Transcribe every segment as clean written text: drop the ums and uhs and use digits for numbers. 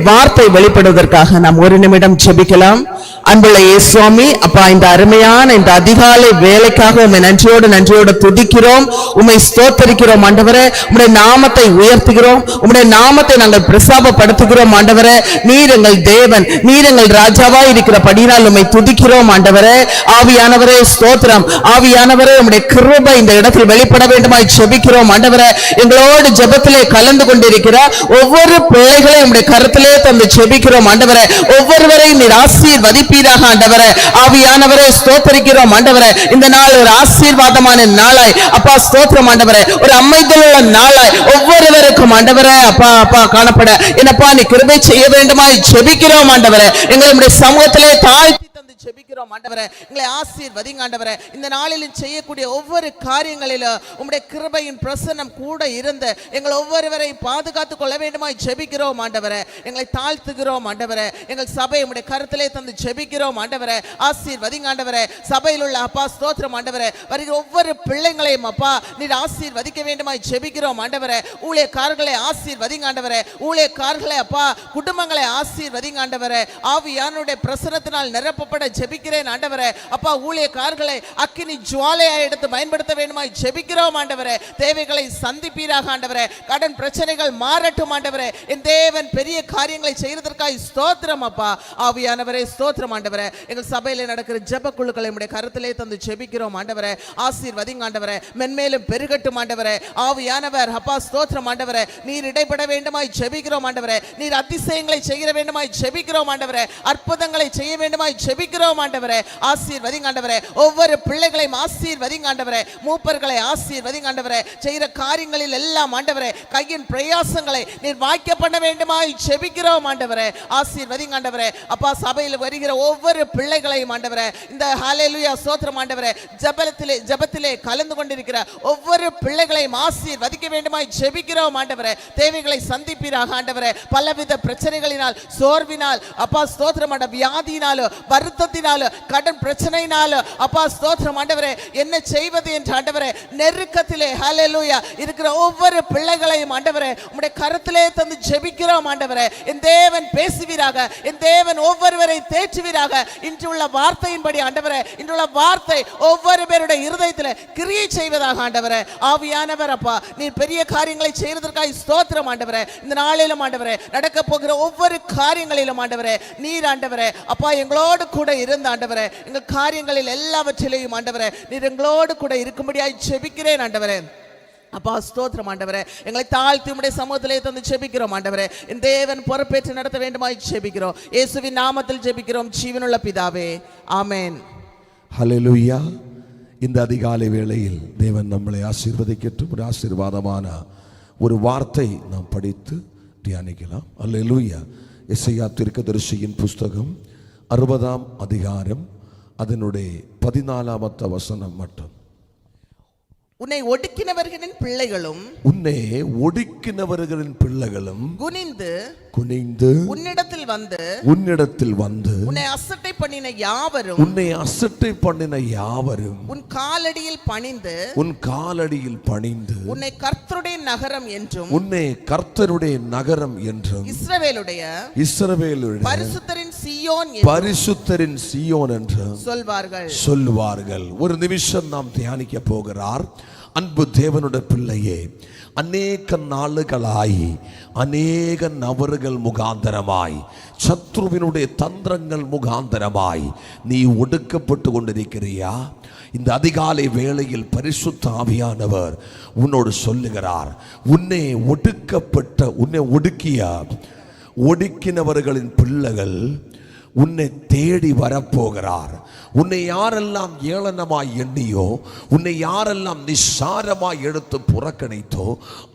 வார்த்தை வெளிப்படுவதற்காக நாம் ஒரு நிமிடம் ஜெபிக்கலாம். அன்புள்ள இயேசுவாமி, அப்பா, இந்த அருமையான இந்த அதிகாலை வேலைக்காக உம்மை நன்றியோடு துதிக்கிறோம், உம்மை ஸ்தோத்தரிக்கிறோம் ஆண்டவரே. உம்முடைய நாமத்தை உயர்த்துகிறோம், உம்முடைய நாமத்தை நாங்கள் பிரஸ்தாபப்படுத்துகிறோம் ஆண்டவரே. நீர் எங்கள் தேவன், நீர் எங்கள் ராஜாவாய் இருக்கிறபடியால் உம்மை துதிக்கிறோம் ஆண்டவரே. ஆவியானவரே ஸ்தோத்திரம். ஆவியானவரே, உம்முடைய கிருபை இந்த இடத்தில் வெளிப்பட வேண்டுமாய் ஜெபிக்கிறோம் ஆண்டவரே. எங்களோடு ஜெபத்திலே கலந்து கொண்டிருக்கிற ஒவ்வொரு பிள்ளைகளையும் உம்முடைய கருத்திலே தந்து ஜெபிக்கிறோம் ஆண்டவரே. ஒவ்வொருவரையும் நீர் ஆசீர்வதிப்பீராக ஆண்டவரே. ஆவியானவரே ஸ்தோத்திரிக்கிறோம் ஆண்டவரே. இந்த நாள் ஒரு ஆசீர்வாதமான நாளாய் அப்பா ஸ்தோத்திரம் ஆண்டவரே. ஒரு அமைதியுள்ள நாளாய் ஒவ்வொருவருக்கும் ஆண்டவரே அப்பா அப்பா காணப்பட என்னப்பா நீ கிருபை செய்ய வேண்டுமாய் ஜெபிக்கிறோம் ஆண்டவரே. எங்களுடைய சமூகத்திலே தாழ்த்தி தந்து ஜெபிக்கிறோம் ஆண்டவரே. எங்களை ஆசீர்வதிங்க ஆண்டவரே. இந்த நாளில் செய்யக்கூடிய ஒவ்வொரு காரியங்களிலும் உம்முடைய கிருபையின் பிரசன்னம் கூட இருந்து எங்கள் ஒவ்வொருவரையும் பாதுகாத்துக் கொள்ள வேண்டுமாய் ஜெபிக்கிறோம் ஆண்டவரே. எங்களை தாழ்த்துகிறோம் ஆண்டவரே. எங்கள் சபை உம்முடைய கருத்திலே தந்து ஜெபிக்கிறோம் ஆண்டவரே. ஆசீர்வதிங்க ஆண்டவரே. சபையில் உள்ள அப்பா ஸ்தோத்திரம் ஆண்டவரே. வருகிற ஒவ்வொரு பிள்ளைங்களையும் அப்பா நீர் ஆசீர்வதிக்க வேண்டுமாய் ஜெபிக்கிறோம் ஆண்டவரே. ஊழியக்காரர்களை ஆசீர்வதிங்க ஆண்டவரே. ஊழியக்காரர்களை அப்பா குடும்பங்களை ஆசீர்வதிங்க ஆண்டவரே. ஆவியானுடைய பிரசன்னத்தினால் நிரப்பப்பட ஜெபிக்கிறேன் ஆண்டவரே. அப்பா ஊழியக்காரர்களை அக்கினி ஜுவாலையாய் எடுத்து பயன்படுத்த வேண்டுமாய் ஜெபிக்கிறோம் ஆண்டவரே. தேவைகளை சந்திப்பீராக ஆண்டவரே. கடன் பிரச்சனைகள் மாறட்டும் ஆண்டவரே. என் தேவன் பெரிய காரியங்களை செய்யறதற்காக ஸ்தோத்திரம் அப்பா. ஆவியானவரே ஸ்தோத்திரம் ஆண்டவரே. எங்கள் சபையில நடக்கிற ஜெப குழுக்களை உம்முடைய கருத்திலே தந்து ஜெபிக்கிறோம் ஆண்டவரே. ஆசீர்வதிங்க ஆண்டவரே. மென்மேலும் பெருகட்டும் ஆண்டவரே. ஆவியானவர் அப்பா ஸ்தோத்திரம் ஆண்டவரே. நீர் இடைப்பட வேண்டுமாய் ஜெபிக்கிறோம் ஆண்டவரே. நீர் அதிசயங்களை செய்ய வேண்டுமாய் ஜெபிக்கிறோம் ஆண்டவரே. அற்புதங்களை செய்ய வேண்டுமாய் ஜெபிக்கிறோம் ஆண்டவரே. ஆசீர்வதிங்க ஆண்டவரே. ஒவ்வொரு பிள்ளைகளையும் ஆசீர்வதிங்க ஆண்டவரே. மூப்பர்களை ஆசீர்வதிங்க ஆண்டவரே. செய்கிற காரியங்களில் எல்லாம் ஆண்டவரே கையின் பிரயாசங்களை நீர் வாய்க்க பண்ண வேண்டுமாய் ஜெபிக்கிறோம் ஆண்டவரே. ஆசீர்வதிங்க ஆண்டவரே. அப்பா சபையில் வருகிற ஒவ்வொரு பிள்ளைகளையும் ஆண்டவரே இந்த ஹல்லேலூயா ஸ்தோத்திரம் ஆண்டவரே ஜெபத்திலே கலந்து கொண்டிருக்கிற ஒவ்வொரு பிள்ளைகளையும் ஆசீர்வதிக்க வேண்டுமாய் ஜெபிக்கிறோம் ஆண்டவரே. தேவைகளை சந்திப்பீராக ஆண்டவரே. பலவித பிரச்சனைகளினால், சோர்வினால், அப்பா ஸ்தோத்திரம் ஆண்டவரே, வியாதியினாலோ வருத்தத்தினாலோ கடன் பிரச்சனையினாலோ அப்பா ஸ்தோத்திரம் ஆண்டவரே என்ன செய்வது என்று ஆண்டவரே நெருக்கத்திலே ஹல்லேலூயா இருக்கிற ஒவ்வொரு பிள்ளைகளையும் ஆண்டவரே உம்முடைய கரத்திலே தந்து ஜெபிக்கிறோம் ஆண்டவரே. என் தேவன் பேசுவீராக. என் தேவன் ஒவ்வொருவரை தேற்றுவீராக. இன்று உள்ள வார்த்தையின்படி ஆண்டவரே இன்றுள்ள வார்த்தை ஒவ்வொரு பேருடைய இருதயத்தில் கிரியை செய்வதாக ஆண்டவரே. ஆவியானவர் அப்பா நீர் பெரிய காரியங்களை செய்வதற்காக ஸ்தோத்திரம் ஆண்டவரே. இந்த நாளிலும் ஆண்டவரே நடக்க போகிற ஒவ்வொரு காரியங்களிலும் ஆண்டவரே நீர் ஆண்டவரே அப்பா எங்களோடு கூட இருந்த ஆண்டவரே எங்கள் காரியங்களில் எல்லாவற்றிலேயும் ஆண்டவரே நீர் எங்களோடு கூட இருக்கும்படியாய் ஜெபிக்கிறேன் ஆண்டவரே. அப்பா ஸ்தோத்திரம் ஆண்டவரே. எங்களை தாழ்த்தி உம்முடைய சமூகத்திலே தந்து ஜெபிக்கிறோம் ஆண்டவரே. என் தேவன் பொறுப்பேற்று நடத்த வேண்டுமாய் ஜெபிக்கிறோம். இயேசுவின் நாமத்தில் ஜெபிக்கிறோம் ஜீவனுள்ள பிதாவே, ஆமென். ஹல்லேலூயா. இந்த அதிகாலை வேளையில் தேவன் நம்மளை ஆசீர்வதிக்கட்டும். ஒரு ஆசீர்வாதமான ஒரு வார்த்தை நாம் படித்து தியானிக்கலாம். ஹல்லேலூயா. எசையா தீர்க்கதரிசியின் புஸ்தகம் 60ஆம் அதிகாரம் அதனுடைய 14வது வசனம் மட்டும். உன்னை ஒடுக்கினவர்களின் பிள்ளைகளும் குனிந்து உன்னிடத்தில் வந்து உன்னை அசட்டை பண்ணின யாவரும் உன் காலடியில் பணிந்து உன்னை கர்த்தருடைய நகரம் என்றும் இஸ்ரவேலுடைய பரிசுத்தரின் சீயோன் என்று சொல்வார்கள். ஒரு நிமிஷம் நாம் தியானிக்க போகிறார். அன்பு தேவனுடைய பிள்ளையே, அநேக நாளுகளாய் அநேக நபர்கள் முகாந்தரமாய் சத்ருவினுடைய தந்திரங்கள் முகாந்தரமாய் நீ ஒடுக்கப்பட்டு கொண்டிருக்கிறியா? இந்த அதிகாலை வேளையில் பரிசுத்த ஆவியானவர் உன்னோடு சொல்லுகிறார், உன்னை ஒடுக்கினவர்களின் பிள்ளைகள் உன்னை தேடி வரப்போகிறார். உன்னை யாரெல்லாம் ஏளனமாய் எண்ணியோ, உன்னை யாரெல்லாம் நிசாரமாய் எடுத்து புறக்கணித்தோ,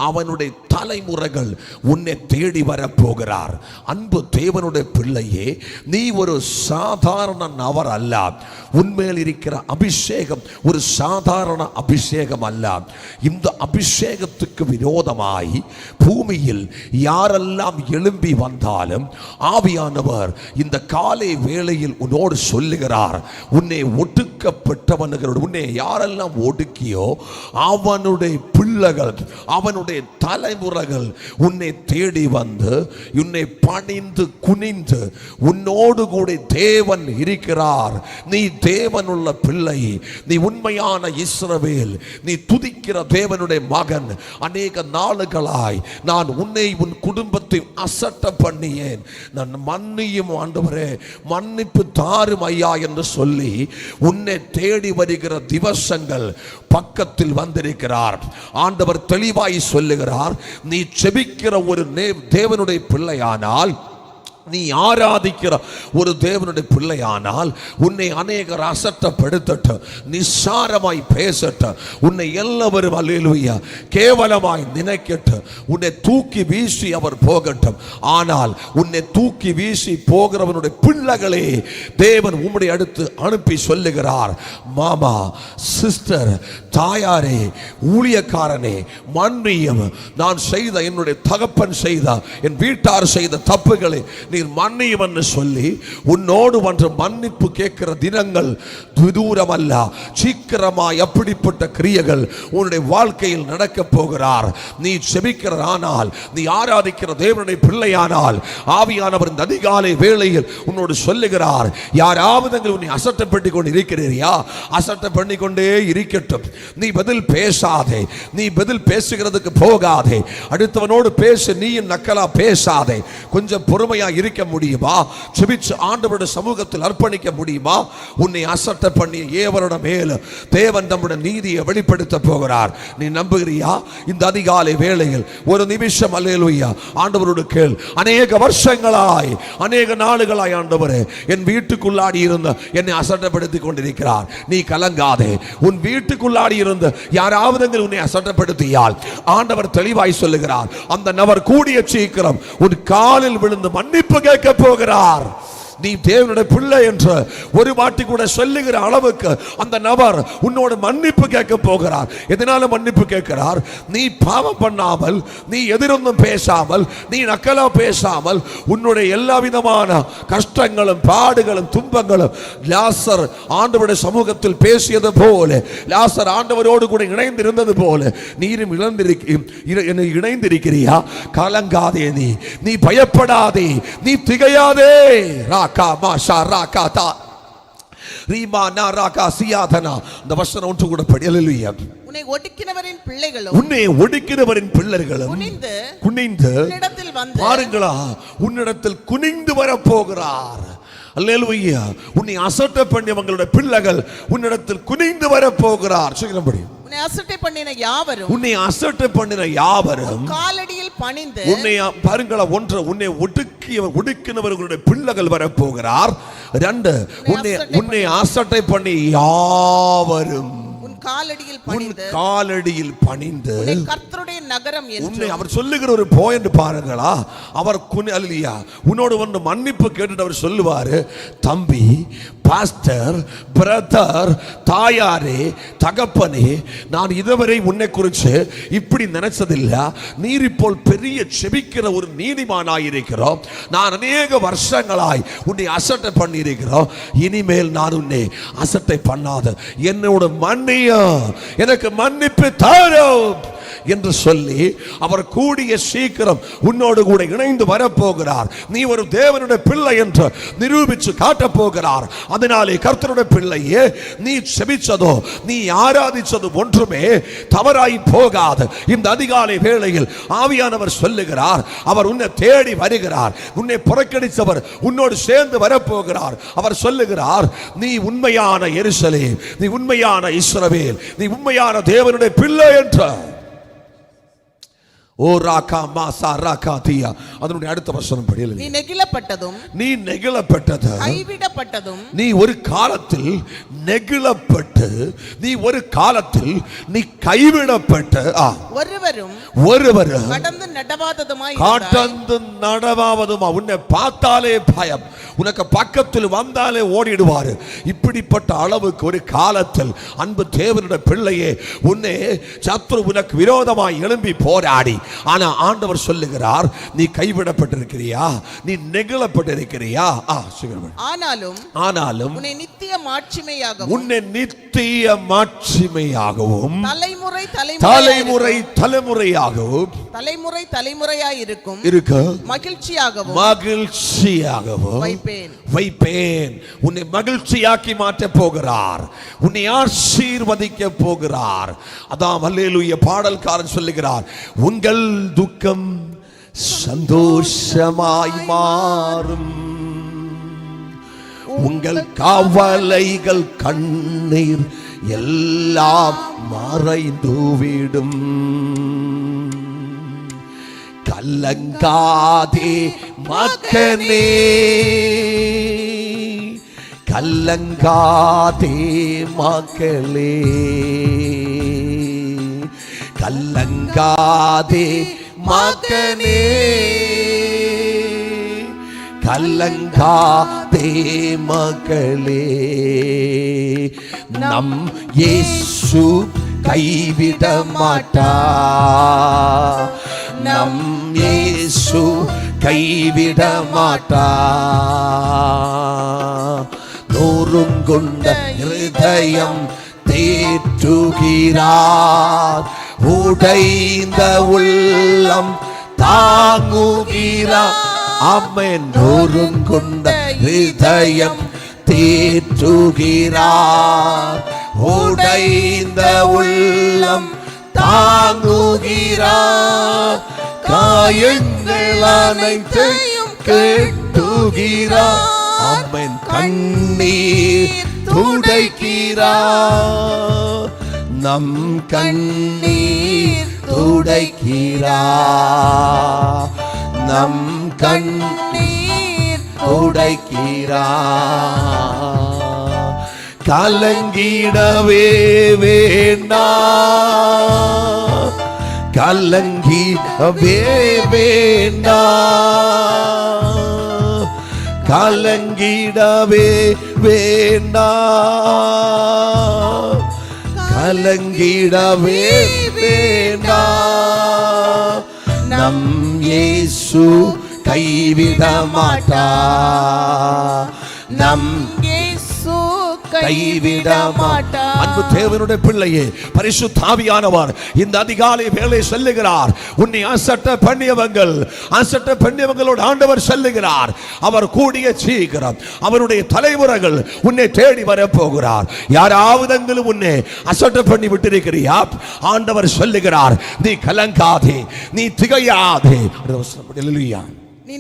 அவனுடைய தலைமுறைகள் உன்னை தேடி வரப்போகிறார். அன்பு தேவனுடைய பிள்ளையே, நீ ஒரு சாதாரண நபர் அல்ல. உன்மேல் இருக்கிற அபிஷேகம் ஒரு சாதாரண அபிஷேகம் அல்ல. இந்த அபிஷேகத்துக்கு விரோதமாய் பூமியில் யாரெல்லாம் எழும்பி வந்தாலும் ஆவியானவர் இந்த காலை வேளையில் உன்னோடு சொல்லுகிறார், உன்னை ஒட்டு ஒடுக்கப்பட்டவனுகளோடு உன்னை யாரெல்லாம் ஒடுக்கியோ அவனுடைய பிள்ளைகள் அவனுடைய தலைமுறைகள் உன்னை தேடி வந்து உன்னை பணிந்து குனிந்து உன்னோடு கூட தேவன் இருக்கிறார், நீ தேவனுள்ள பிள்ளை, நீ உண்மையான இஸ்ரவேல், நீ துதிக்கிற தேவனுடைய மகன், அநேக நாளுகளாய் நான் உன்னை உன் குடும்பத்தை அசட்ட பண்ணியேன், நான் மன்னியும் ஆண்டவரே, மன்னிப்பு தாரும் ஐயா என்று சொல்லி உன்னை தேடி வருகிற திவசங்கள் பக்கத்தில் வந்திருக்கிறார். ஆண்டவர் தெளிவாய் சொல்லுகிறார், நீ செபிக்கிற ஒரு தேவனுடைய பிள்ளையானால், நீ ஆராதிக்கிற ஒரு தேவனுடைய பிள்ளையானால், உன்னை அநேகர் அசட்டப்படுத்தட்ட, நிசாரமாய் பேசட்ட, உன்னை எல்லாவரும் அல்லேலூயா கேவலமாய் நினைக்கட்ட, உன்னை தூக்கி வீசி அவர் போகட்டும். ஆனால் உன்னை தூக்கி வீசி போகிறவனுடைய பிள்ளைகளே தேவன் உம்முடைய அடுத்து அனுப்பி சொல்லுகிறார், மாமா, சிஸ்டர், தாயாரே, ஊழியக்காரனே, மன்னியும், நான் செய்த என்னுடைய தகப்பன் செய்த என் வீட்டார் செய்த தப்புகளை நீர் மன்னியும் என்று சொல்லி உன்னோடு வந்து மன்னிப்பு கேட்கிற தினங்கள் விதூரம் அல்ல, சீக்கிரமாய் அப்படிப்பட்ட கிரியைகள் உன்னுடைய வாழ்க்கையில் நடக்க போகிறார். நீ செபிக்கிறதானால், நீ ஆராதிக்கிற தேவனுடைய பிள்ளையானால், ஆவியானவர் இந்த அதிகாலை வேளையில் உன்னோடு சொல்லுகிறார், யாராவது உன்னை அசட்டப்பட்டு கொண்டு இருக்கிறீரியா, அசட்டை பண்ணி கொண்டே இருக்கட்டும். நீ பதில் பேசாதே, நீ பதில் பேசுகிறதுக்கு போகாதே, அடுத்தவனோடு பேச நீயும் நக்கலா பேசாதே, கொஞ்சம் பொறுமையா இருக்க முடியுமா? செபிச்சு ஆண்டவருடைய சமூகத்தில் அர்ப்பணிக்க முடியுமா? உன்னை அசட்டை பண்ணி ஏவரோட மேல் தேவன் நம்முடைய நீதியை வெளிப்படுத்த போகிறார். நீ நம்புகிறியா? இந்த அதிகாலை வேளையில் ஒரு நிமிஷம் அல்லேலூயா ஆண்டவரோடு கேள். அநேக வருஷங்களாய், அநேக நாளுகளாய் ஆண்டவரே என் வீட்டுக்குள்ளாடி இருந்த என்னை அசட்டப்படுத்திக் கொண்டிருக்கிறார். நீ கலங்காதே. உன் வீட்டுக்குள்ளாடி இருந்து யாராவது உன்னை அசட்டப்படுத்தியால் ஆண்டவர் தெளிவாய் சொல்லுகிறார், அந்த நபர் கூடிய சீக்கிரம் உன் காலில் விழுந்து மன்னிப்பு கேட்க போகிறார். நீ தேவனுடைய பிள்ளை என்று ஒரு வாட்டி கூட சொல்லுகிற அளவுக்கு அந்த நபர் உன்னோட மன்னிப்பு கேட்க போகிறார். எதனால மன்னிப்பு கேட்கிறார்? நீ பாவம் பண்ணாமல், நீ எதிரொன்றும் பேசாமல், நீ நக்கலா பேசாமல், உன்னுடைய எல்லா விதமான கஷ்டங்களும் பாடுகளும் துன்பங்களும் லாசர் ஆண்டவருடைய சமூகத்தில் பேசியது போல, லாசர் ஆண்டவரோடு கூட இணைந்திருந்தது போல நீரும் இணைந்திருக்கிறியா? கலங்காதே, நீ பயப்படாதே, நீ திகையாதே. உன்னை ஒடுக்கினவரின் பிள்ளைகளும் குனிந்து பாருங்களா, உன்னிடத்தில் குனிந்து வர போகிறார். அல்லேலூயா. உன்னை அசட்டை பண்ணியவங்களுடைய பிள்ளைகள் உன்னிடத்தில் குனிந்து வர போகிறார். சொல்லும்படி உன்னை அசட்டை பண்ணின யாவரும் காலடியில் பணிந்து, உன்னை பாருங்களா, ஒன்று உன்னை ஒடுக்கினவர்களுடைய பிள்ளைகள் வர போகிறார். ரெண்டு, உன்னை அசட்டை பண்ணி யாவரும் காலடியில் பணிந்து கர்த்தருடைய நகரம் என்று அவர் சொல்லுகிற ஒரு பாயிண்ட் பாருங்களா. அவர் உன்னோடு வந்து மன்னிப்பு கேட்டுட்டு அவர் சொல்லுவாரு, தம்பி, பாஸ்டர், பிரதர், தாயாரே, தகப்பனே, நான் இதுவரை உன்னை குறித்து இப்படி நினைச்சதில்லை. நீர் இப்போ பெரிய செபிக்கிற ஒரு நீதிமானாயிருக்கிறோம். நான் அநேக வருஷங்களாய் உன்னை அசட்டை பண்ணி இருக்கிறோம். இனிமேல் நான் உன்னை அசட்டை பண்ணாத, என்னோட மன்னிய, எனக்கு மன்னிப்பு தாரும் என்று சொல்லி அவர் கூடிய சீக்கிரம் உன்னோடு கூட இணைந்து வரப்போகிறார். நீ ஒரு தேவனுடைய பிள்ளை என்று நிரூபித்து காட்டப் போகிறார். அதனாலே கர்த்தருடைய பிள்ளையே, நீ செபிச்சதோ, நீ ஆராதிச்சதோ ஒன்றுமே தவறாய் போகாது. இந்த அதிகாலை வேளையில் ஆவியானவர் சொல்லுகிறார், அவர் உன்னை தேடி வருகிறார். உன்னை புறக்கணித்தவர் உன்னோடு சேர்ந்து வரப்போகிறார். அவர் சொல்லுகிறார், நீ உண்மையான எருசலேம், நீ உண்மையான இஸ்ரவேல், நீ உண்மையான தேவனுடைய பிள்ளை என்று. ஓ ராகா மாசா ராகா தியா. அதனுடைய அடுத்த வசனம் படியல. நீ நெகிழப்பட்டதும், கைவிடப்பட்டதும், நீ ஒரு காலத்தில் நெகிழப்பட்டு, நீ ஒரு காலத்தில் நீ கைவிடப்பட்டு, ஒருவரும் கடந்து நடவாததுமா, உன்னை பார்த்தாலே பயம், உனக்கு பக்கத்தில் வந்தாலே ஓடிடுவாரு. இப்படிப்பட்ட அளவுக்கு ஒரு காலத்தில் அன்பு தேவனுடைய பிள்ளையே, உன்னை சத்துரு உனக்கு விரோதமாய் எழும்பி போராடி ஆனா ஆண்டவர் சொல்லுகிறார், நீ கைவிடப்பட்டிருக்கிறியா, நீ நெகிழப்பட்டிருக்கிறியா? ஆனாலும் உன்னை நித்திய மாட்சிமையாகவும் தலைமுறை தலைமுறையாகவும் தலைமுறையாயிருக்கும் மகிழ்ச்சியாகவும் வைப்பேன். உன்னை மகிழ்ச்சியாக்கி மாற்ற போகிறார், உன்னை ஆசீர்வதிக்க போகிறார். அதான் அல்லேலூயா பாடல்காரன் சொல்லுகிறார், உங்கள் துக்கம் சந்தோஷமாய் மாறும், உங்கள் கவலைகள் கண்ணீர் எல்லாம் மறைந்துவிடும். கலங்காதே மக்களே, கலங்காதே மக்களே, கலங்காதே மகனே, கலங்காதே மகளே. நம் இயேசு கைவிட மாட்டார், நம் இயேசு கைவிட மாட்டார். நொறுங்குண்ட இருதயம் தேற்றுகிறார், உடைந்த உள்ளம் தாங்குகிறார். ஆமென். நொறுங்குண்ட இதயம் தேற்றுகிறார், உடைந்த உள்ளம் தாங்குகிறார். காயங்கள் அனைத்தையும் கேட்டுகிறார். ஆமென். கண்ணீர் துடைக்கிறார், நம் கண்ணீர் துடைக்கிறார், நம் கண்ணீர் துடைக்கிறார். கலங்கிடவே வேண்டாம், கலங்கிடவே வேண்டாம், கலங்கிடவே வேண்டாம், கலங்கிடவே வேண்டாம். நம் இயேசு கைவிட மாட்டார், நம் இயேசு கைவிட மாட்டார். அன்பு தேவனுடைய பிள்ளையே, பரிசுத்த ஆவியானவர் இந்த அதிகாலை வேளை சொல்லுகிறார், உன்னை அசட்ட பண்ணியவங்களோடு ஆண்டவர் சொல்லுகிறார், அவர் கூடிய சீக்கிரம் அவருடைய தலைமுறைகள் உன்னை தேடி வர போகிறார். யாராவது உன்னை அசட்ட பண்ணி விட்டிருக்கிறியா? ஆண்டவர் சொல்லுகிறார், நீ கலங்காதே, நீ திகையாதே. அல்லேலூயா. நீ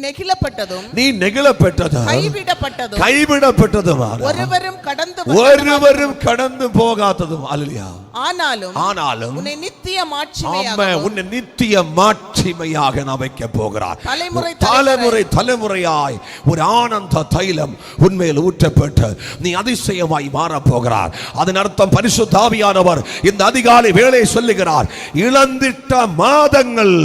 நெகிழப்பட்டதும் கைவிடப்பட்டதும் ஒருவரும் கடந்து போகாததும். அல்லேலூயா. ஆனாலும் உன்னை நித்திய மாட்சிமையாக நான் வைக்க போகிறார். தலைமுறையாய் ஒரு ஆனந்த தைலம் உன்மேல் ஊற்றப்பட்டு நீ அதிசயமாய் மாறப் போகிறார். அதன் அர்த்தம் பரிசுத்த ஆவியானவர் இந்த அதிகாலை வேளை சொல்லுகிறார், இழந்திட்ட மாதங்கள்,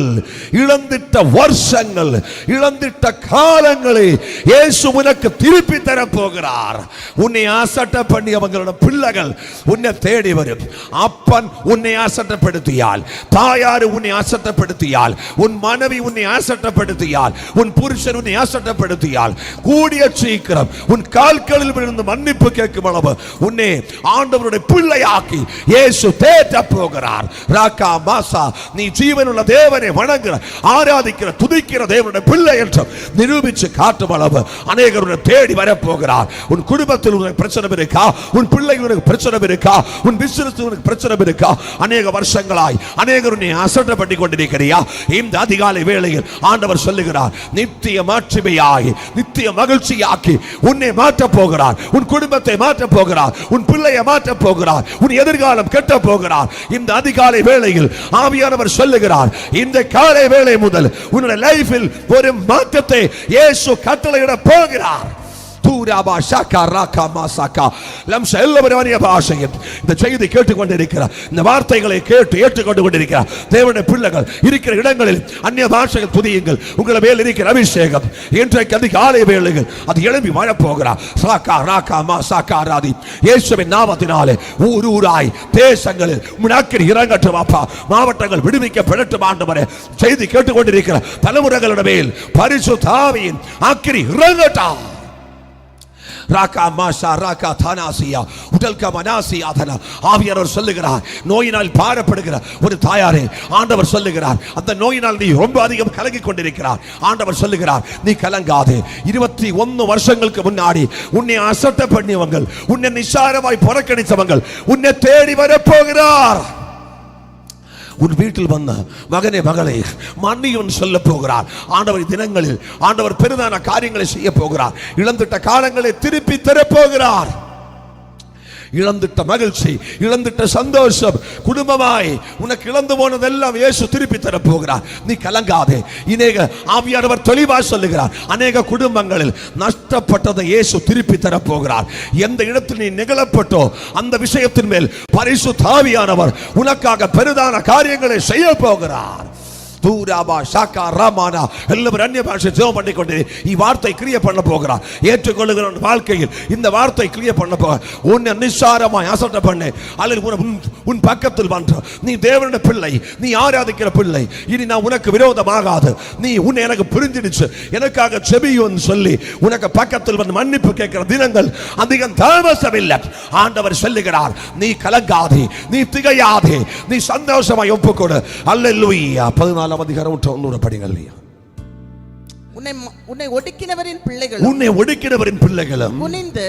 இழந்திட்ட வருஷங்கள், இழந்திட்ட காலங்களை இயேசு உனக்கு திருப்பி தர போகிறார். உன்னை ஆசட்ட பண்ணி அவங்களோட பிள்ளைகள் உன்னை தேடி வரும். அப்பன் உன்னை ஆசட்டப்படுத்தியால், தாயாரு உன்னை ஆசட்டப்படுத்தியால், உன் மனைவி உன்னை ஆசட்டப்படுத்தியால், உன் புருஷன் உன்னை ஆசட்டப்படுத்தியால், கூடிய சீக்கிரம் உன் கால்களில் விழுந்து மன்னிப்பு கேட்கும் அளவு உன்னை ஆண்டவருடைய பிள்ளையாக்கி இயேசு தேற்ற போகிறார். ராக்கா மாசா, நீ ஜீவனுள்ள தேவனை வணங்குற, ஆராதிக்கிற, துதிக்கிற தேவனுடைய பிள்ளை என்று நிரூபிச்சு காட்டும் அளவு அநேகருடைய தேடி வர போகிறார். உன் குடும்பத்தில் உனக்கு பிரச்சனை இருக்கா? உன் பிள்ளைகளுக்கு பிரச்சனை இருக்கா? உன் பிசினஸ் உனக்கு பிரச்சனை இருக்கா? அநேக வருஷங்களாய் அநேகர் உன்னை அசட்டப்பட்டு கொண்டிருக்கிறியா? இந்த அதிகாலை வேளையில் ஆண்டவர் சொல்லுகிறார், நித்திய மாட்சிமையாகி நித்திய மகிழ்ச்சியாக்கி உன்னை மாற்ற போகிறார். உன் குடும்பத்தை மாற்ற போகிறார், உன் பிள்ளையை மாற்ற போகிறார், உன் எதிர்காலம் கட்ட போகிறார். இந்த அதிகாலை வேளையில் ஆவியானவர் சொல்லுகிறார், இந்த காலை வேளை முதல் உன்னுடைய லைஃபில் ஒரு மாற்றத்தை இயேசு கட்டளையிட போகிறார். தூராபா ஷாக்கா ராகா மாசாக்கா லம்ச எல்லாரும் அந்நிய பாஷையில் இந்த செய்தி கேட்டுக்கொண்டிருக்கிறார், இந்த வார்த்தைகளை கேட்டு ஏற்றுக்கொண்டு கொண்டிருக்கிறார் தேவனுடைய பிள்ளைகள் இருக்கிற இடங்களில் அந்நிய பாஷைகள் துதியுங்கள். உங்களை மேல் இருக்கிற அபிஷேகம் இன்றைக்கு அதிகாலை வேளையில் அது எழும்பி வாழப்போகிறார். சாக்கா ராகா மாசாக்கா ராதி இயேசுவின் நாமத்தினாலே ஊர் ஊராய் தேசங்களில் முனாக்கிரி இறங்கட்டும் அப்பா. மாவட்டங்கள் விடுவிக்கப்படட்டும் ஆண்டவரே. செய்தி கேட்டுக்கொண்டிருக்கிற தலைமுறைகளுடைய மேல் பரிசுத்த ஆவியின் ஆக்கிரி இறங்கட்டும். ராகா மாஷா ராகா தானாசியா உடல்கா மனாசியா தனா ஆவியானவர் சொல்லுகிறார், நோயினால் பாரப்படுகிற ஒரு தாயாரே ஆண்டவர் சொல்லுகிறார், அந்த நோயினால் நீ ரொம்ப அதிகம் கலங்கி கொண்டிருக்கிறார். ஆண்டவர் சொல்லுகிறார், நீ கலங்காதே. 21 வருஷங்களுக்கு முன்னாடி உன்னை அசட்டை பண்ணியவங்கள், உன்னை நிசாரமாய் புறக்கணித்தவங்கள் உன்னை தேடி வரப்போகிறார். உன் வீட்டில் வந்த மகனே மகளே மன்னியும் சொல்ல போகிறார். ஆண்டவர் தினங்களில் ஆண்டவர் பெரிதான காரியங்களை செய்ய போகிறார். இழந்துட்ட காலங்களை திருப்பி தரப்போகிறார். இழந்துட்ட மகிழ்ச்சி, இழந்துட்ட சந்தோஷம், குடும்பமாய் உனக்கு இழந்து போனதெல்லாம் இயேசு திருப்பி தரப்போகிறார். நீ கலங்காதே. ஆவியானவர் தெளிவாக சொல்லுகிறார், அநேக குடும்பங்களில் நஷ்டப்பட்டதை இயேசு திருப்பி தரப்போகிறார். எந்த இடத்தில் நீ நிகழப்பட்டோ அந்த விஷயத்தின் மேல் பரிசுத்த ஆவியானவர் உனக்காக பெரிதான காரியங்களை செய்ய போகிறார். தூராபா ஷாக்கா ராமானா எல்லாரும் அந்நிய பாஷை ஜெபம் பண்ணி கொண்டு இந்த வார்த்தை கிரியை பண்ண போகிறார். ஏற்றுக்கொள்ளுகிற வாழ்க்கையில் இந்த வார்த்தை கிரியை பண்ண போகிறார். உன்னை நிசாரமாய் அசட்டை பண்ணு அல்லது உன் பக்கத்தில் வந்து நீ தேவனுடைய பிள்ளை, நீ ஆராதிக்கிற பிள்ளை, இனி நான் உனக்கு விரோதமாகாது, நீ உன்னை எனக்கு புரிஞ்சிடுச்சு, எனக்காக செபியுன்னு சொல்லி உனக்கு பக்கத்தில் வந்து மன்னிப்பு கேட்கிற தினங்கள் அதிகம் தாமசமில்லை. ஆண்டவர் சொல்லுகிறார், நீ கலங்காதே, நீ திகையாதே, நீ சந்தோஷமாய் ஒப்புக்கொடு. அல்லேலூயா. 14 அதிகாரம் 90 படிங்க. உன்னை ஒடுக்கினவரின் பிள்ளைகளும், உன்னை ஒடுக்கினவரின் பிள்ளைகளும் குனிந்து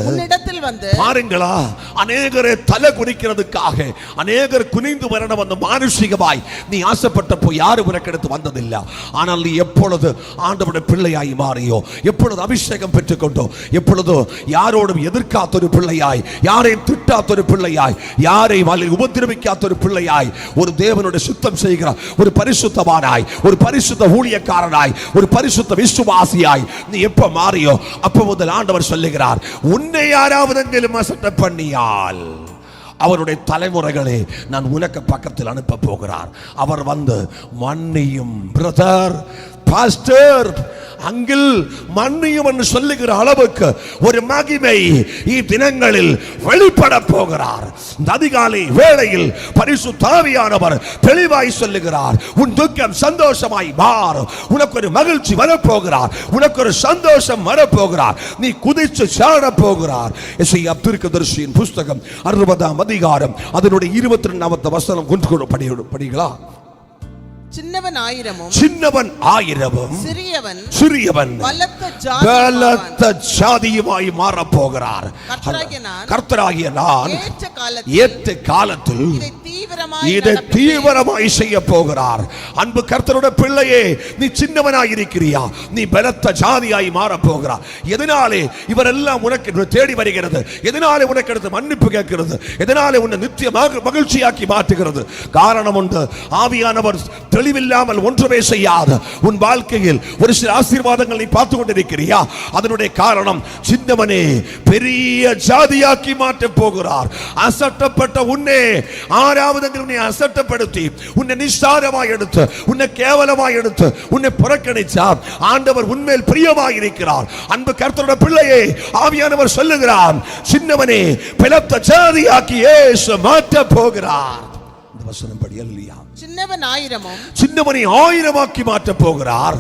உன்னிடத்தில் வந்து பாருங்களா, அநேகரை தலை குனிக்கிறதுக்காக அநேகர் குனிந்து வரணும். அந்த மானுஷிகமாய் நீ ஆசைப்பட்டப்போ யாரும் உனக்கெடுத்து வந்ததில்லை. ஆனால் நீ எப்பொழுது ஆண்டவருடைய பிள்ளையாய் மாறியோ, எப்பொழுது அபிஷேகம் பெற்றுக்கொண்டோ, எப்பொழுதோ யாரோடும் எதிர்க்காத்த ஒரு பிள்ளையாய், யாரையும் திட்டாத்த ஒரு பிள்ளையாய், யாரையும் உபதிரவிக்காத்த ஒரு பிள்ளையாய், ஒரு தேவனுடைய சுத்தம் செய்கிற ஒரு பரிசுத்தமானாய், ஒரு பரிசுத்த ஊழியக்காரனாய், ஒரு பரிசுத்த விசுவாசியாய் நீ எப்ப மாறியோ அப்ப முதல் ஆண்டவர் சொல்லுகிறார், உன்னை யாராவது எங்கிலும் அசட்டை பண்ணியால் அவருடைய தலைமுறைகளே நான் உனக்கு பக்கத்தில் அனுப்ப போகிறார். அவர் வந்து மன்னியும் பிரதர் பாஸ்டர் அங்கிள் மன்னியும் என்று சொல்லுகிற அளவுக்கு ஒரு மகிமை இத்தினங்களில் வெளிப்பட போகிறார். இந்த அதிகாலை வேளையில் பரிசுத்த ஆவியானவர் தெளிவாய் சொல்லுகிறார், உன் துக்கம் சந்தோஷமாய் மாறும். உனக்கு ஒரு மகிழ்ச்சி வரப்போகிறார், உனக்கு ஒரு சந்தோஷம் வரப்போகிறார். நீ குதிச்சு சாட போகிறார். எசேயா தீர்க்கதரிசியின் புஸ்தகம் 60ஆம் அதிகாரம் அதனுடைய 22வது வசனம் கொண்டு படிங்களா? சின்னவன் ஆயிரமும் சிறியவன் பலத்த ஜாதியுமாய் மாறப் போகிறார். கர்த்தராகிய நான் ஏற்ற காலத்தில் இதை தீவிரமாய் செய்ய போகிறார். அன்பு கர்த்தருடைய பிள்ளையே, நீ சின்னவனாய் இருக்கிறியா? நீ பலத்த ஜாதியாய் மாறப் போகிறார். எதனாலே இவரெல்லாம் உனக்கு தேடி வருகிறது? எதனாலே உனக்கு எடுத்து மன்னிப்பு கேட்கிறது? எதனாலே உன்னை நித்தியமாக மகிழ்ச்சியாக்கி மாற்றுகிறது? காரணம் உண்டு. ஆவியானவர் தெளிவில்லாமல் ஒன்றுமே செய்யாத உன் வாழ்க்கையில் ஒரு சில ஆசீர்வாதங்கள் நீ பார்த்து கொண்டிருக்கிறியா? அதனுடைய காரணம் சின்னவனே பெரிய ஜாதியாக்கி மாற்ற போகிறார். அசட்டப்பட்ட உன்னை ஆறாவது உன்னை அசட்டப்படுத்தி உன்னை நிஸ்தாரமாய் எடுத்து உன்னை கேவலமாய் எடுத்து உன்னை புறக்கணிச்சா ஆண்டவர் உன்மேல் பிரியமாய் இருக்கிறார். அன்பு கர்த்தருடைய பிள்ளையே, ஆவியானவர் சொல்லுகிறார், சின்னவனே பலத்த ஜாதியாக்கி இயேசு மாற்ற போகிறார். இந்த வசனம் படி அல்லையா? சின்னவனை ஆயிரமாக்கி மாற்ற போகிறார்.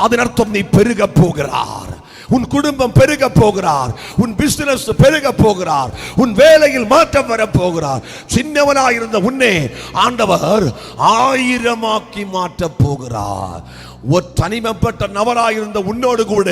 அதன் அர்த்தம் நீ பெருக போகிறார், உன் குடும்பம் பெருக போகிறார், உன் பிசினஸ் பெருக போகிறார், உன் வேலையில் மாற்றம் வர போகிறார். சின்னவனாயிருந்த உன்னை ஆண்டவர் ஆயிரமாக்கி மாற்ற போகிறார். ஒரு தனிமைப்பட்ட நபராயிருந்த உன்னோடு கூட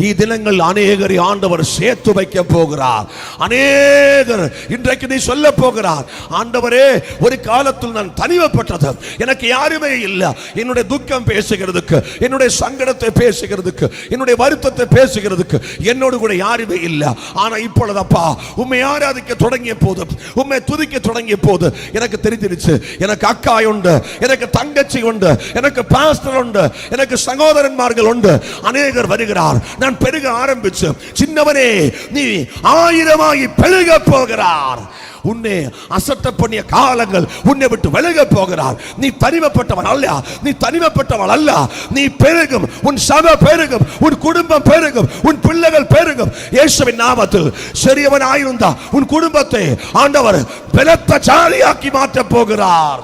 இத்தினங்கள் அநேகரை ஆண்டவர் சேர்த்து வைக்க போகிறார். அநேகர் இன்றைக்கு நீ சொல்ல போகிறார், ஆண்டவரே ஒரு காலத்தில் நான் தனிமைப்பட்டது, எனக்கு யாருமே இல்லை, என்னுடைய துக்கம் பேசுகிறதுக்கு, என்னுடைய சங்கடத்தை பேசுகிறதுக்கு, என்னுடைய வருத்தத்தை பேச பேசுகிறதுக்கு என்னோடு கூட யாருமே இல்லை. ஆனா இப்பொழுதப்பா உம்மை ஆராதிக்க தொடங்கிய போது, உம்மை துதிக்க தொடங்கிய போது எனக்கு தெரிஞ்சிருச்சு, எனக்கு அக்கா உண்டு, எனக்கு தங்கச்சி உண்டு, எனக்கு பாஸ்டர் உண்டு, எனக்கு சகோதரன்மார்கள் உண்டு. அநேகர் வருகிறார். நான் பெருக ஆரம்பிச்சு, சின்னவனே நீ 1000ஆகி பெருக போகிறார். உன்னை அசட்ட பண்ணிய காலங்கள் உன்னை விட்டு விலக போகிறார். நீ தனிமைப்பட்டவன் அல்ல, நீ தனிமைப்பட்டவள் அல்ல. நீ பெருகும், உன் சபை பெருகும், உன் குடும்பம் பெருகும், உன் பிள்ளைகள் பெருகும். இயேசுவின் நாமத்தில் சிறியவன் ஆயிருந்தா உன் குடும்பத்தை ஆண்டவர் பலத்த ஜாதியாக்கி மாற்ற போகிறார்.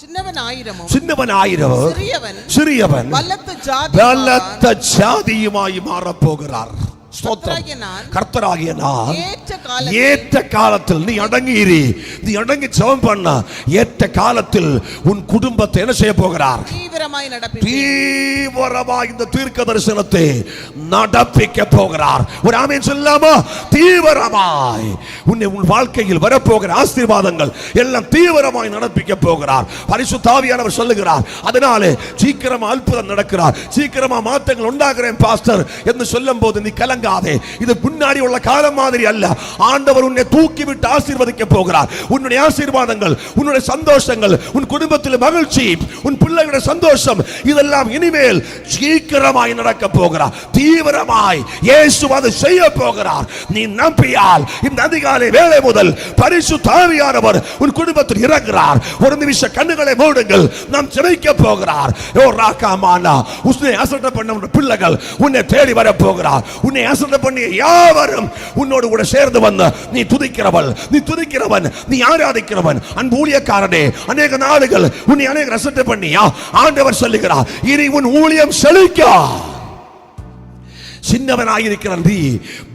சின்னவன் ஆயிரமும் சிறியவன் பலத்த ஜாதியுமாய் மாறப் போகிறார். கர்த்தராகிய நான் ஏற்ற காலத்தில் நீ அடங்கி ஜெபம் பண்ண, ஏற்ற காலத்தில் உன் குடும்பத்தை என்ன செய்ய போகிறார்? தீவிரமாய் இந்த தீர்க்க தரிசனத்தை நடப்பிக்க போகிறார். ஒரு ஆமென் சொல்லாமா? தீவிரமாய் உன் வாழ்க்கையில் வரப்போகிற ஆசீர்வாதங்கள் எல்லாம் தீவிரமாய் நடப்பிக்க போகிறார். பரிசுத்த ஆவியானவர் சொல்லுகிறார். அதனாலே சீக்கிரமா அற்புதம் நடக்கிறார், சீக்கிரமா மாற்றங்கள் உண்டாகிறேன் பாஸ்டர் என்று சொல்லும் போது நீ கலங்க. இது முன்னாடி உள்ள காலம் மாதிரி அல்ல. ஆண்டவர் உன்னை தூக்கி விட்டு ஆசீர்வதிக்க போகிறார். உன்னுடைய ஆசீர்வாதங்கள், உன்னுடைய சந்தோஷங்கள், உன் குடும்பத்தில் மகிழ்ச்சி, உன் பிள்ளைகளுடைய சந்தோஷம் இதெல்லாம் இனிமேல் சீக்கிரமாய் நடக்க போகிறார். தீவிரமாய் இயேசு அதை செய்ய போகிறார். நீ நம்பியால் இந்த அதிகாலை வேளை முதல் பரிசுத்த ஆவியானவர் உன் குடும்பத்தில் இறங்குகிறார். ஒரு நிமிஷம் கண்ணுகளை மூடுங்கள், நாம் ஜெபிக்க போகிறார். ஓ ராகாமானா உன்னை அசட்ட பண்ண பிள்ளைகள் உன்னை தேடி வர போகிறார். உன்னை அசட்ட பண்ணிய யாவரும் உன்னோடு கூட சேர்ந்து வந்த நீ துதிக்கிறவள், நீ துதிக்கிறவன், நீ ஆராதிக்கிறவன். அன்பு ஊழியக்காரனே, அநேக நாடுகள் உன்னை அநேக அசட்ட பண்ணியா ஆண்டவர் சொல்லுகிறார், இனி உன் ஊழியம் செழிக்க. சின்னவனாயிருக்கிற நீ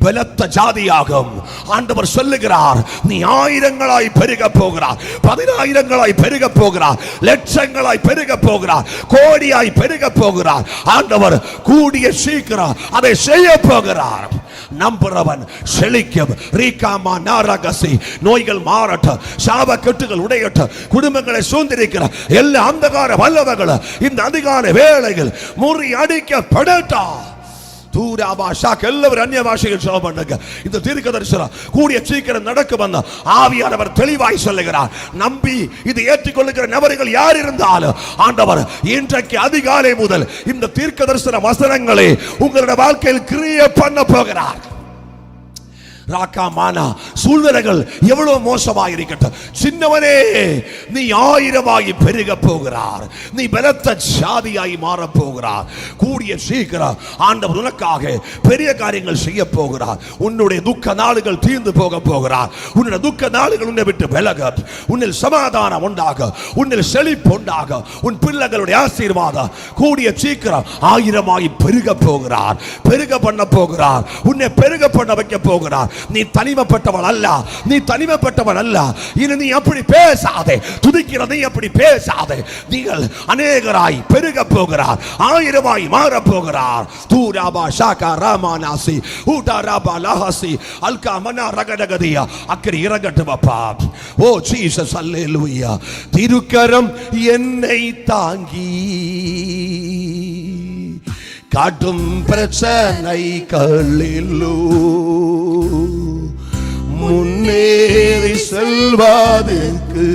பலத்த ஜாதியாகும். ஆண்டவர் சொல்லுகிறார், நீ 1000ஆய் பெருக போகிறார், 10000ஆய் பெருக போகிறார், லட்சங்களாய் பெருக போகிறார், கோடியாய் பெருக போகிறார். ஆண்டவர் கூடிய சீக்கிரம் அதை செய்ய போகிறார். நம்புறவன் செழிக்கும். ரீகாமா நாரகசி நோய்கள் மாறட்ட, சாப கட்டுகள் உடையட்ட, குடும்பங்களை சூழ்ந்திருக்கிற எல்லா அந்தகார வல்லவர்கள் இந்த அதிகார வேளைகள் முறி அடிக்கப்படட்டா. எல்லாரும் அந்நிய பாஷையில் ஜெபம் பண்ணுங்க. இந்த தீர்க்க தரிசனம் கூடிய சீக்கிரம் நடக்கும் வந்த ஆவியானவர் தெளிவாய் சொல்லுகிறார். நம்பி இது ஏற்றுக்கொள்ளுகிற நபர்கள் யார் இருந்தாலும் ஆண்டவர் இன்றைக்கு அதிகாலை முதல் இந்த தீர்க்க தரிசன வசனங்களை உங்களுடைய வாழ்க்கையில் கிரியை பண்ண போகிறார். ராக்காமானா சூழ்நிலைகள் எவ்வளவு மோசமாக இருக்கட்டும், சின்னவனே நீ 1000ஆகி பெருக போகிறார். நீ பலத்த ஜாதியாய் மாற போகிறார். கூடிய சீக்கிரம் ஆண்டவர் உனக்காக பெரிய காரியங்கள் செய்ய போகிறார். உன்னுடைய துக்க நாளுகள் தீர்ந்து போக போகிறார். உன்னுடைய துக்க நாளுகள் உன்னை விட்டு விலக, உன்னில் சமாதானம் உண்டாக, உன்னில் செழிப்பு உண்டாக, உன் பிள்ளைகளுடைய ஆசீர்வாதம் கூடிய சீக்கிரம் 1000ஆகி பெருக போகிறார். பெருக பண்ண போகிறார். உன்னை பெருக பண்ண வைக்க போகிறார். நீ தனிமைப்பட்டவள் அல்ல, நீ தனிமைப்பட்டவள் அல்ல. இனி நீ அப்படி பேசாதே, துதிக்கிற நீ அப்படி பேசாதே. நீங்கள் அநேகராய் பெருக போகிறார், 1000ஆய் மாற போகிறார். தூராபா ஷாகா ராமானாசி ஊடாராபா லஹசி அல்கா மனா ரகடகதியா அக்கறை இறங்கட்டும் அப்பா. ஓ ஜீசஸ் அல்லேலூயா. திருக்கரம் என்னை தாங்கி காட்டும் பிரச்சனைகளிலோ முன்னேறி செல்வதற்கு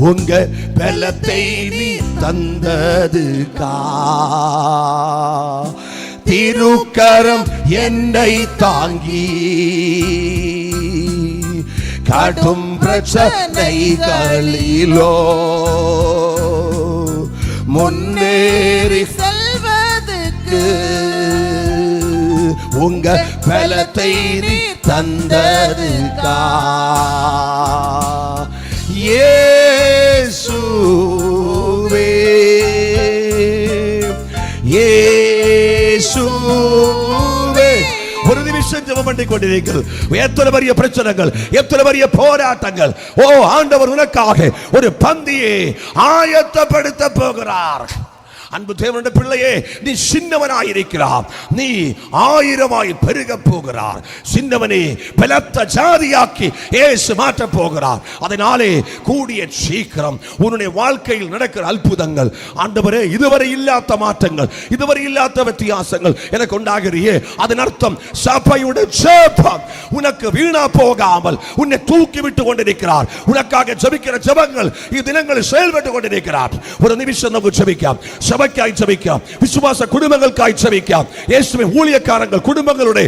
உங்க பலத்தை நீ தந்ததுக்கா. திருக்கரம் என்னை தாங்கி காட்டும் பிரச்சனைகளிலோ முன்னேறி உங்க பலத்தை நீ தந்ததுக்கா. இயேசுவே இயேசுவே. ஒரு நிமிஷம் ஜெபம் பண்ணி கொண்டிருக்கிறது. எத்தனை பெரிய பிரச்சனைகள், எத்தனை பெரிய போராட்டங்கள். ஓ ஆண்டவர் உனக்காக ஒரு பந்தியை ஆயத்தப்படுத்த போகிறார். அன்பு தேவனுடைய பிள்ளையே, நீ சின்னவனாயிருக்கிறார், நீ 1000 பெருக போகிறார். சின்னவனே பலத்த ஜாதியாக்கி இயேசு மாற்ற போகிறார். அதனாலே கூடிய சீக்கிரம் உன்னுடைய வாழ்க்கையில் நடக்கிற அற்புதங்கள், ஆண்டவரே இதுவரை இல்லாத மாற்றங்கள், இதுவரை இல்லாத வித்தியாசங்கள் எனக்கு உண்டாகிறியே, அதன் அர்த்தம் சபையுடைய ஜெபம் உனக்கு வீணா போகாமல் உன்னை தூக்கி விட்டு கொண்டிருக்கிறார். உனக்காக ஜெபிக்கிற ஜெபங்கள் இத்தினங்களில் செயல்பட்டு கொண்டிருக்கிறார். ஒரு நிமிஷம் நமக்கு ஜெபிക്കാം, சபைக்காய் ஜெபிക്കാം, விசுவாச குடும்பங்களுக்காய் ஜெபிக்கலாம். இயேசுவின் ஊழியக்காரங்கள் குடும்பங்களுடைய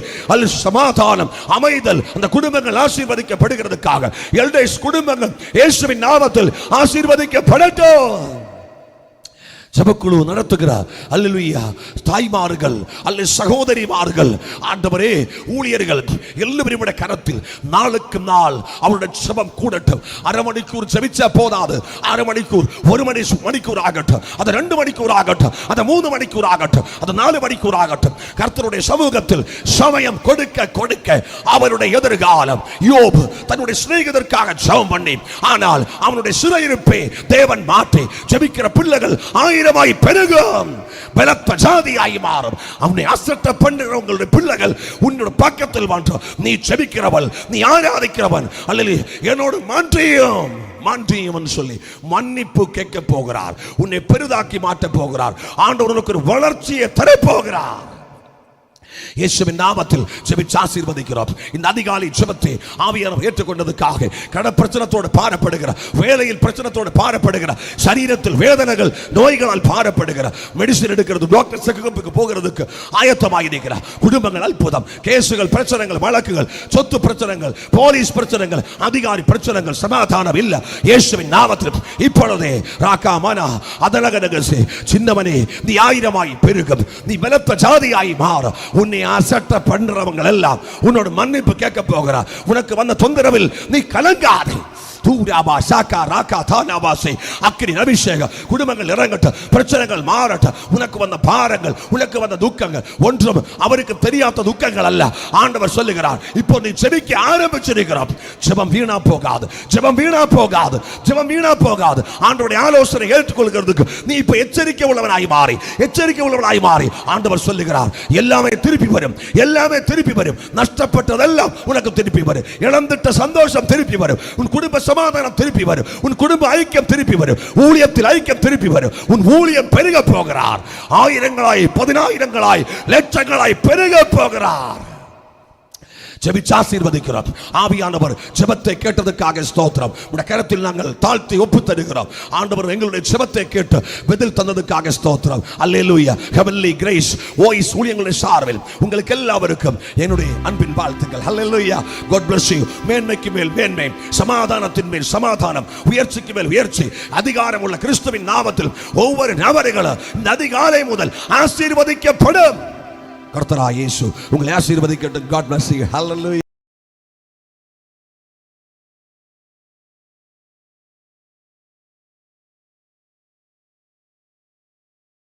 சமாதானம், அமைதல், அந்த குடும்பங்கள் ஆசீர்வதிக்கப்படுகிறதுக்காக எல்டேஸ் குடும்பங்கள் இயேசுவின் நாமத்தில் ஆசீர்வதிக்கப்படட்டும். ஜெபக்குழு நடத்துகிறார் அல்லேலூயா தாய்மார்கள் அல்ல சகோதரிமார்கள், ஆண்டவரே ஊழியர்கள் எல்லாரும் கரத்தில் நாளுக்கு நாள் அவருடைய ஜெபம் கூடட்டும். அரை மணிக்கூர் ஜெபிச்சா போதாது, அரை மணிக்கூர், 1 மணிக்கூர் ஆகட்டும், அது 2 மணிக்கூர் ஆகட்டும், அது 3 மணிக்கூர் ஆகட்டும், அது 4 மணிக்கூர் ஆகட்டும். கர்த்தருடைய சமூகத்தில் சமயம் கொடுக்க கொடுக்க அவருடைய எதிர்காலம். யோபு தன்னுடைய சிநேகிதருக்காக ஜெபம் பண்ணி, ஆனால் அவனுடைய சிறையிருப்பை தேவன் மாற்றி ஜெபிக்கிற பிள்ளைகள் 1000 பெருகும், பலத்த ஜாதியாய் மாறும். அவனை அசட்ட பண்ணுகிறவங்களுடைய பிள்ளைகள் உன்னோட பக்கத்தில் வாழ்றோம். நீ ஜெபிக்கிறவள், நீ ஆராதிக்கிறவன் அல்லது என்னோடு மாற்றியும் சொல்லி மன்னிப்பு கேட்க போகிறார். உன்னை பெரிதாக்கி மாற்ற போகிறார். ஆண்டவர் உனக்கு ஒரு வளர்ச்சியை தர போகிறார். இயேசுவின் நாமத்தில் ஜெபிச்சு ஆசீர்வதிக்கிறோம். இந்த அதிகாலை ஜெபத்தை ஆவியானவர் ஏற்றுக்கொண்டதுக்காக கட பிரச்சனத்தோடு பாரப்படுகிற, வேலையில் பிரச்சனத்தோடு பாரப்படுகிற, சரீரத்தில் வேதனைகள் நோய்களால் பாரப்படுகிற, மெடிசின் எடுக்கிறது, டாக்டர் செக்கப்புக்கு போகிறதுக்கு ஆயத்தமாகியிருக்கிற குடும்பங்கள் அற்புதம், கேசுகள், பிரச்சனைகள், வழக்குகள், சொத்து பிரச்சனைகள், போலீஸ் பிரச்சனைகள், அதிகாரி பிரச்சனைகள், சமாதானம் இல்ல. இயேசுவின் நாமத்தில் இப்பொழுதே ராகா மனா அதலகனகசே சின்னவனே நீ 1000 பெருகும், நீ பலத்த ஜாதியாய் மாற. உன்னை அசட்ட பண்றவங்க எல்லாம் உன்னோட மன்னிப்பு கேட்க போகிறார். உனக்கு வந்த தொந்தரவில் நீ கலங்காதே. தூராபா சாக்கா ராக்கா தானாபாசை அக்கினி அபிஷேகம் குடும்பங்கள் இறங்கட்டும், பிரச்சனைகள் மாறட்டும். உனக்கு வந்த பாரங்கள், உனக்கு வந்த துக்கங்கள் ஒன்றும் அவருக்கு தெரியாத துக்கங்கள் அல்ல. ஆண்டவர் சொல்லுகிறார், இப்போ நீ ஜெபிக்க ஆரம்பிச்சிருக்கிறார். ஜெபம் வீணா போகாது, ஜெபம் வீணா போகாது, ஜெபம் வீணா போகாது. ஆண்டவருடைய ஆலோசனை ஏற்றுக்கொள்கிறதுக்கு நீ இப்போ எச்சரிக்கை உள்ளவனாய் மாறி, எச்சரிக்கை உள்ளவனாய் மாறி ஆண்டவர் சொல்லுகிறார், எல்லாமே திருப்பி வரும், எல்லாமே திருப்பி வரும். நஷ்டப்பட்டதெல்லாம் உனக்கு திருப்பி வரும். இழந்துட்ட சந்தோஷம் திருப்பி வரும். உன் குடும்ப சமாதானம் திருப்பி வரும். உன் குடும்ப ஐக்கியம் திருப்பி வரும். ஊழியத்தில் ஐக்கியம் திருப்பி வரும். உன் ஊழியம் பெருக போகிறார். 1000 10,000 லட்சங்களாய் பெருக போகிறார். ஜெபிச்சு ஆசீர்வதிக்கிறோம். ஆவியானவர் ஜெபத்தை கேட்டதுக்காக ஸ்தோத்திரம். உடைய கரத்தில் நாங்கள் தாழ்த்தி ஒப்பு தருகிறோம். ஆண்டவர் எங்களுடைய ஜெபத்தை கேட்டு பதில் தந்ததுக்காக ஸ்தோத்திரம். அல்லேலூயா. ஹெவன்லி கிரேஸ் வாய்ஸ் ஊழியங்களுடைய சார்பில் உங்களுக்கு எல்லாருக்கும் என்னுடைய அன்பின் வாழ்த்துக்கள். அல்லேலூயா. God bless you. மேன்மைக்கு மேல் மேன்மை, சமாதானத்தின் மேல் சமாதானம், உயர்ச்சிக்கு மேல் உயர்ச்சி, அதிகாரம் உள்ள கிறிஸ்துவின் நாமத்தில் ஒவ்வொரு நபர்களும் இந்த அதிகாலை முதல் ஆசீர்வதிக்கப்படும். கர்த்தராகிய இயேசு உங்களை ஆசீர்வதிக்கட்டும். God bless you. Hallelujah.